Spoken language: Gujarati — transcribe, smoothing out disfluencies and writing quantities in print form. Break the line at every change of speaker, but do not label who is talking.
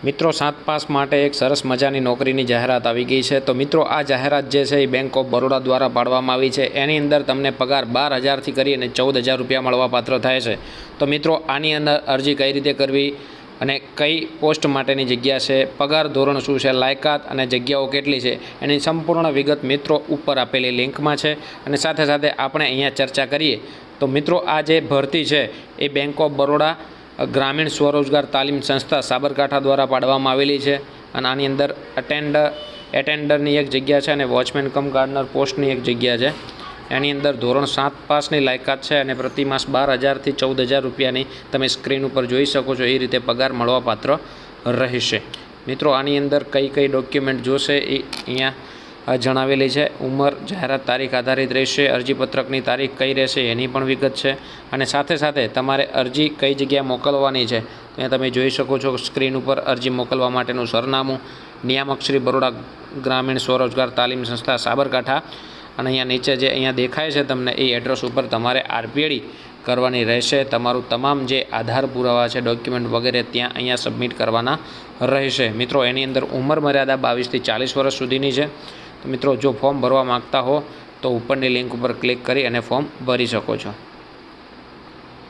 મિત્રો 7 પાસ માટે એક સરસ મજાની નોકરીની જાહેરાત આવી ગઈ છે। તો મિત્રો આ જાહેરાત જે છે એ બેંક ઓફ બરોડા દ્વારા પાડવામાં આવી છે। એની અંદર તમને પગાર 12,000થી કરી અને 14,000 રૂપિયા મળવાપાત્ર થાય છે। તો મિત્રો આની અંદર અરજી કઈ રીતે કરવી અને કઈ પોસ્ટ માટેની જગ્યા છે, પગાર ધોરણ શું છે, લાયકાત અને જગ્યાઓ કેટલી છે, એની સંપૂર્ણ વિગત મિત્રો ઉપર આપેલી લિંકમાં છે। અને સાથે સાથે આપણે અહીંયા ચર્ચા કરીએ તો મિત્રો આ જે ભરતી છે એ બેંક ઓફ બરોડા ગ્રામીણ સ્વરોજગાર તાલીમ સંસ્થા સાબરકાંઠા દ્વારા પાડવામાં આવેલી છે। અને આની અંદર એટેન્ડરની એક જગ્યા છે અને વોચમેન કમ ગાર્ડનર પોસ્ટની એક જગ્યા છે। એની અંદર ધોરણ 7 પાસની લાયકાત છે અને પ્રતિ માસ 12,000થી 14,000 રૂપિયાની તમે સ્ક્રીન ઉપર જોઈ શકો છો એ રીતે પગાર મળવાપાત્ર રહેશે। મિત્રો આની અંદર કઈ કઈ ડોક્યુમેન્ટ જોશે એ અહીંયા જણાવેલી છે। ઉંમર જાહેરાત તારીખ આધારિત રહેશે। અરજીપત્રકની તારીખ કઈ રહેશે એની પણ વિગત છે। અને સાથે સાથે તમારે અરજી કઈ જગ્યાએ મોકલવાની છે ત્યાં તમે જોઈ શકો છો સ્ક્રીન ઉપર અરજી મોકલવા માટેનું સરનામું નિયામક શ્રી બરોડા ગ્રામીણ સ્વરોજગાર તાલીમ સંસ્થા સાબરકાંઠા। અને અહીંયા નીચે જે અહીંયા દેખાય છે તમને એ એડ્રેસ ઉપર તમારે આરપીએડી કરવાની રહેશે। તમારું તમામ જે આધાર પુરાવા છે, ડોક્યુમેન્ટ વગેરે ત્યાં અહીંયા સબમિટ કરવાના રહેશે। મિત્રો એની અંદર ઉંમર મર્યાદા 22થી 40 વર્ષ સુધીની છે। તો મિત્રો જો ફોર્મ ભરવા માગતા હો તો ઉપરની લિંક ઉપર ક્લિક કરી અને ફોર્મ ભરી શકો છો।